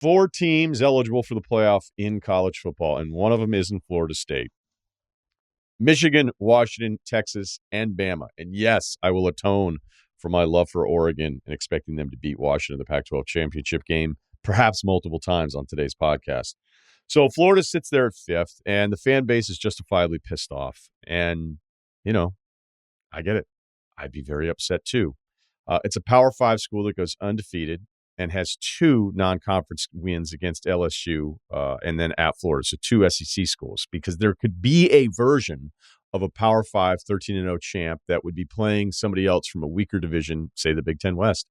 Four teams eligible for the playoff in college football, and one of them is in Florida State. Michigan, Washington, Texas, and Bama. And yes, I will atone for my love for Oregon and expecting them to beat Washington in the Pac-12 championship game, perhaps multiple times on today's podcast. So Florida sits there at fifth, and the fan base is justifiably pissed off. And, I get it. I'd be very upset too. It's a Power 5 school that goes undefeated and has two non-conference wins against LSU and then at Florida. So two SEC schools, because there could be a version of a Power 5 13-0 champ that would be playing somebody else from a weaker division, say the Big Ten West.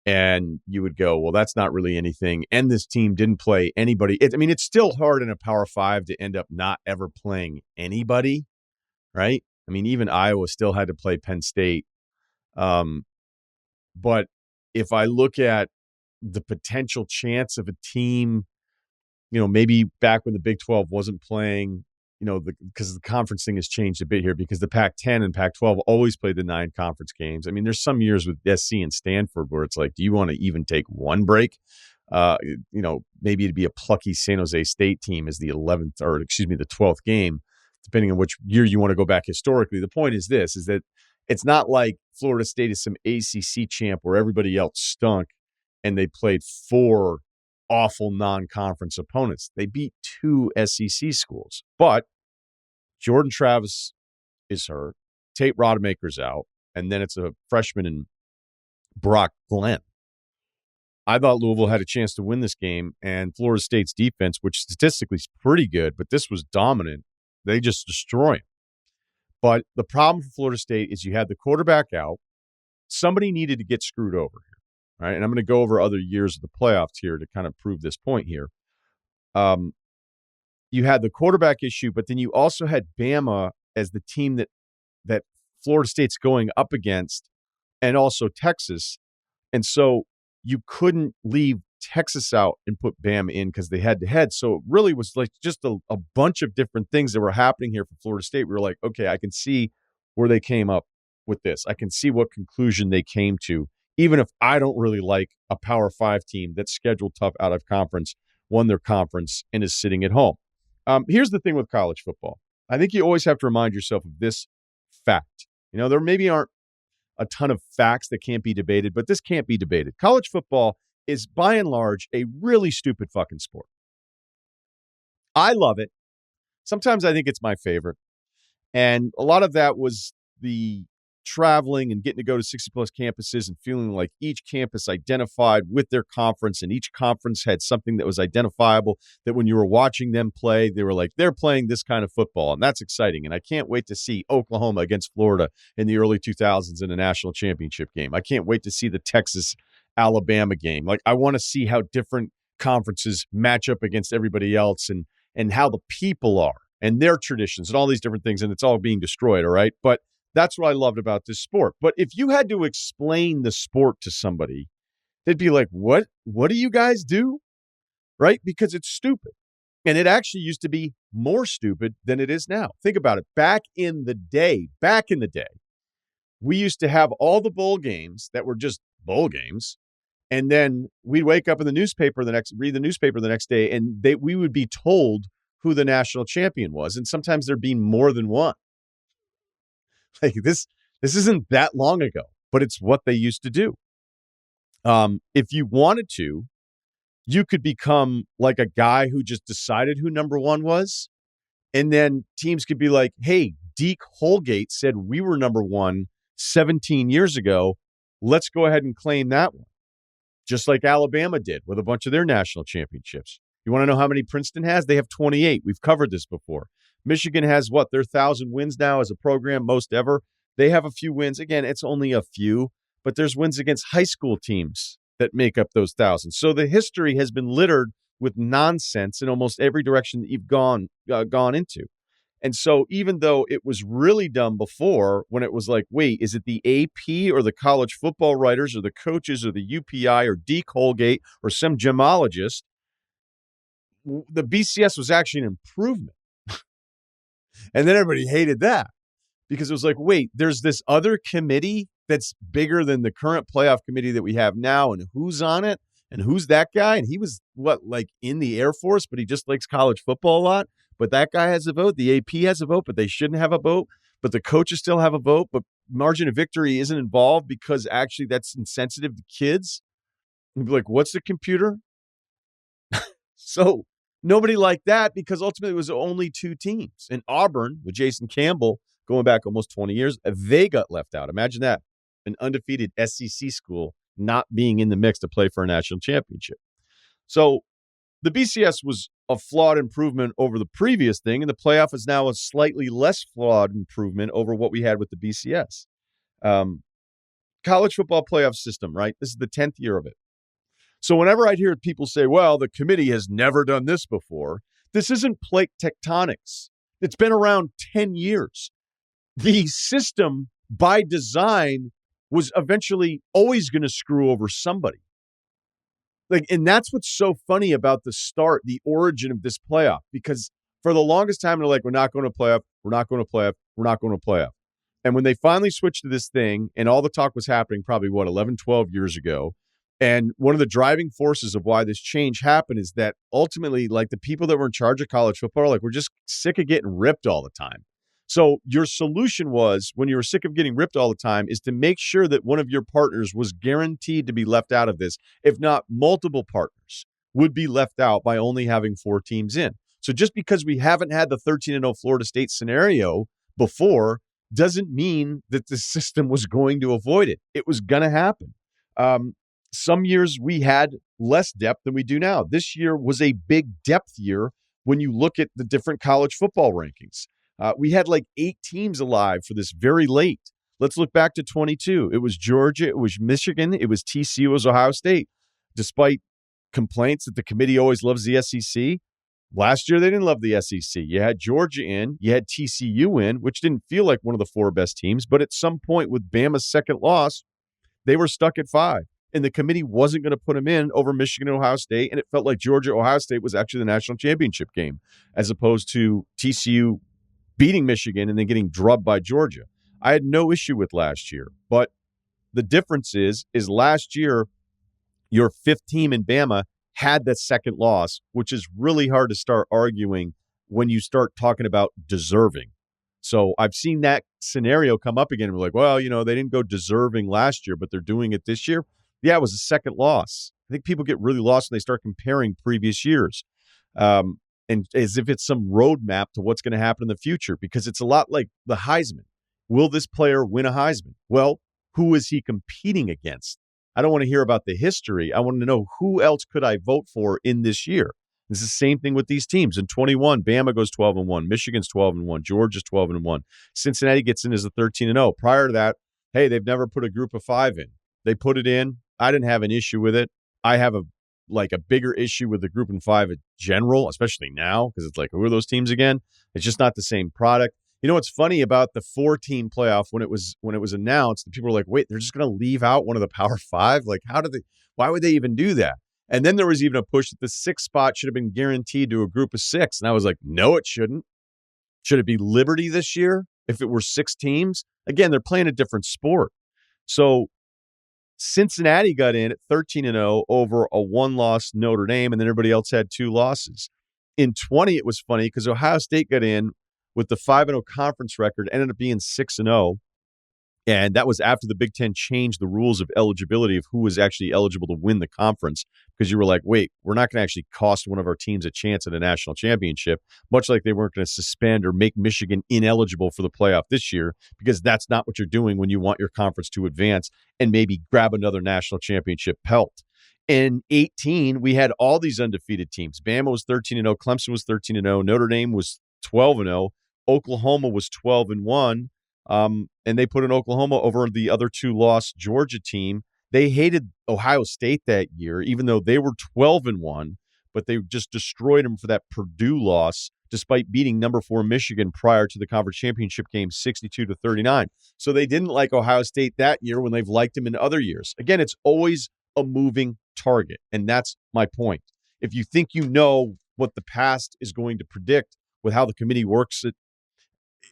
And you would go, well, that's not really anything. And this team didn't play anybody. It's still hard in a Power 5 to end up not ever playing anybody, right? Even Iowa still had to play Penn State. But if I look at the potential chance of a team, maybe back when the Big 12 wasn't playing, because the conference thing has changed a bit here, because the Pac-10 and Pac-12 always play the 9 conference games. There's some years with SC and Stanford where it's like, do you want to even take one break? Maybe it'd be a plucky San Jose State team as the 12th game, depending on which year you want to go back historically. The point is this, is that it's not like Florida State is some ACC champ where everybody else stunk and they played 4 awful non-conference opponents. They beat 2 SEC schools. But Jordan Travis is hurt. Tate Rodemaker's out. And then it's a freshman in Brock Glenn. I thought Louisville had a chance to win this game, and Florida State's defense, which statistically is pretty good, but this was dominant, they just destroy him. But the problem for Florida State is you had the quarterback out. Somebody needed to get screwed over here. Right, and I'm going to go over other years of the playoffs here to kind of prove this point here. You had the quarterback issue, but then you also had Bama as the team that Florida State's going up against, and also Texas. And so you couldn't leave Texas out and put Bama in because they had to head. So it really was like just a bunch of different things that were happening here for Florida State. We were like, okay, I can see where they came up with this. I can see what conclusion they came to. Even if I don't really like a Power 5 team that's scheduled tough out of conference, won their conference, and is sitting at home. Here's the thing with college football. I think you always have to remind yourself of this fact. There maybe aren't a ton of facts that can't be debated, but this can't be debated. College football is, by and large, a really stupid fucking sport. I love it. Sometimes I think it's my favorite. And a lot of that was the traveling and getting to go to 60-plus campuses and feeling like each campus identified with their conference, and each conference had something that was identifiable, that when you were watching them play, they were like, they're playing this kind of football, and that's exciting. And I can't wait to see Oklahoma against Florida in the early 2000s in a national championship game. I can't wait to see the Texas-Alabama game. Like, I want to see how different conferences match up against everybody else, and how the people are and their traditions and all these different things, and it's all being destroyed, all right? But that's what I loved about this sport. But if you had to explain the sport to somebody, they'd be like, what do you guys do? Right? Because it's stupid. And it actually used to be more stupid than it is now. Think about it. Back in the day, we used to have all the bowl games that were just bowl games. And then we'd wake up in the newspaper read the newspaper the next day, and we would be told who the national champion was. And sometimes there'd be more than one. Like this isn't that long ago, but it's what they used to do. If you wanted to, you could become like a guy who just decided who number one was. And then teams could be like, hey, Deke Holgate said we were number one 17 years ago. Let's go ahead and claim that one. Just like Alabama did with a bunch of their national championships. You want to know how many Princeton has? They have 28. We've covered this before. Michigan has their 1,000 wins now as a program, most ever. They have a few wins. Again, it's only a few, but there's wins against high school teams that make up those 1,000. So the history has been littered with nonsense in almost every direction that you've gone into. And so even though it was really dumb before, when it was like, wait, is it the AP or the college football writers or the coaches or the UPI or Deke Holgate or some gemologist, the BCS was actually an improvement. And then everybody hated that because it was like, wait, there's this other committee that's bigger than the current playoff committee that we have now, and who's on it? And who's that guy? And he was like in the Air Force, but he just likes college football a lot. But that guy has a vote. The AP has a vote, but they shouldn't have a vote. But the coaches still have a vote. But margin of victory isn't involved because actually that's insensitive to kids. You'd be like, what's the computer? So nobody liked that because ultimately it was only two teams. And Auburn, with Jason Campbell, going back almost 20 years, they got left out. Imagine that. An undefeated SEC school not being in the mix to play for a national championship. So the BCS was a flawed improvement over the previous thing, and the playoff is now a slightly less flawed improvement over what we had with the BCS. College football playoff system, right? This is the 10th year of it. So whenever I hear people say, well, the committee has never done this before, this isn't plate tectonics. It's been around 10 years. The system, by design, was eventually always going to screw over somebody. And that's what's so funny about the origin of this playoff, because for the longest time, they're like, we're not going to playoff, we're not going to playoff, we're not going to playoff. And when they finally switched to this thing, and all the talk was happening probably, 11, 12 years ago, and one of the driving forces of why this change happened is that ultimately, the people that were in charge of college football are like, we're just sick of getting ripped all the time. So your solution was, when you were sick of getting ripped all the time, is to make sure that one of your partners was guaranteed to be left out of this. If not, multiple partners would be left out by only having 4 teams in. So just because we haven't had the 13-0 Florida State scenario before doesn't mean that the system was going to avoid it. It was going to happen. Some years we had less depth than we do now. This year was a big depth year when you look at the different college football rankings. We had 8 teams alive for this very late. Let's look back to 22. It was Georgia, it was Michigan, it was TCU, it was Ohio State. Despite complaints that the committee always loves the SEC, last year they didn't love the SEC. You had Georgia in, you had TCU in, which didn't feel like one of the 4 best teams, but at some point with Bama's second loss, they were stuck at 5. And the committee wasn't going to put them in over Michigan and Ohio State, and it felt like Georgia-Ohio State was actually the national championship game, as opposed to TCU beating Michigan and then getting drubbed by Georgia. I had no issue with last year, but the difference is last year, your 5th team in Bama had that second loss, which is really hard to start arguing when you start talking about deserving. So I've seen that scenario come up again. We're like, well, they didn't go deserving last year, but they're doing it this year. Yeah, it was a second loss. I think people get really lost when they start comparing previous years. And as if it's some roadmap to what's going to happen in the future, because it's a lot like the Heisman. Will this player win a Heisman? Well, who is he competing against? I don't want to hear about the history. I want to know who else could I vote for in this year. It's the same thing with these teams. In 21, Bama goes 12-1, Michigan's 12-1, Georgia's 12-1, Cincinnati gets in as a 13-0. Prior to that, hey, they've never put a group of 5 in. They put it in. I didn't have an issue with it. I have a bigger issue with the group in 5 in general, especially now, because it's like, who are those teams again? It's just not the same product. You know what's funny about the 4-team playoff when it was announced, the people were like, wait, they're just going to leave out one of the Power 5? Why would they even do that? And then there was even a push that the 6th spot should have been guaranteed to a group of 6. And I was like, no, it shouldn't. Should it be Liberty this year if it were 6 teams? Again, they're playing a different sport. So Cincinnati got in at 13-0 over a 1-loss Notre Dame, and then everybody else had 2 losses. In 20, it was funny because Ohio State got in with the 5-0 conference record, ended up being 6-0. And that was after the Big Ten changed the rules of eligibility of who was actually eligible to win the conference, because you were like, wait, we're not going to actually cost one of our teams a chance at a national championship, much like they weren't going to suspend or make Michigan ineligible for the playoff this year, because that's not what you're doing when you want your conference to advance and maybe grab another national championship pelt. In 18, we had all these undefeated teams. Bama was 13-0, Clemson was 13-0, Notre Dame was 12-0, Oklahoma was 12-1. And they put in Oklahoma over the other 2-loss Georgia team. They hated Ohio State that year, even though they were 12-1, but they just destroyed them for that Purdue loss, despite beating number 4 Michigan prior to the conference championship game 62-39. So they didn't like Ohio State that year when they've liked them in other years. Again, it's always a moving target, and that's my point. If you think you know what the past is going to predict with how the committee works,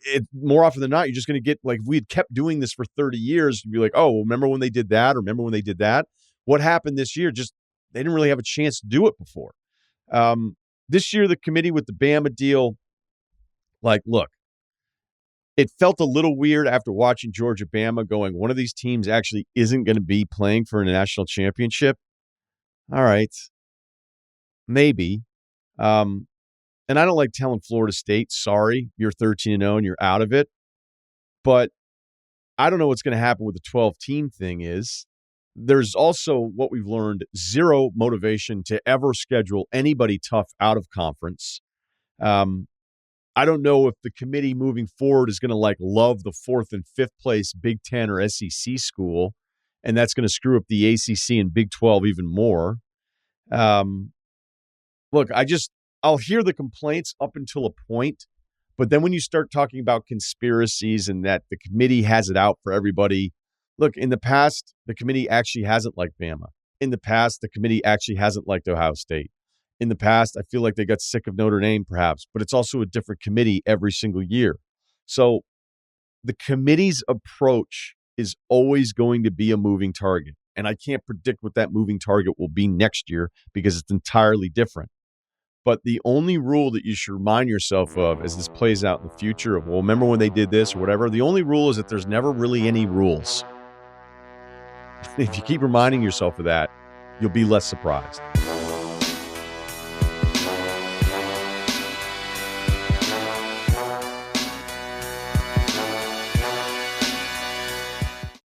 it more often than not, you're just going to get, like, if we had kept doing this for 30 years, you'd be like, oh, well, remember when they did that? Or remember when they did that? What happened this year? Just they didn't really have a chance to do it before. This year, the committee with the Bama deal, like, look, it felt a little weird after watching Georgia Bama going, one of these teams actually isn't going to be playing for a national championship. All right, maybe. And I don't like telling Florida State, sorry, you're 13-0 and you're out of it. But I don't know what's going to happen with the 12-team thing is. There's also what we've learned, zero motivation to ever schedule anybody tough out of conference. I don't know if the committee moving forward is going to love the 4th and 5th place Big Ten or SEC school, and that's going to screw up the ACC and Big 12 even more. Look, I'll hear the complaints up until a point, but then when you start talking about conspiracies and that the committee has it out for everybody, look, in the past, the committee actually hasn't liked Bama. In the past, the committee actually hasn't liked Ohio State. In the past, I feel like they got sick of Notre Dame, perhaps, but it's also a different committee every single year. So the committee's approach is always going to be a moving target. And I can't predict what that moving target will be next year because it's entirely different. But the only rule that you should remind yourself of as this plays out in the future of, well, remember when they did this or whatever, the only rule is that there's never really any rules. If you keep reminding yourself of that, you'll be less surprised.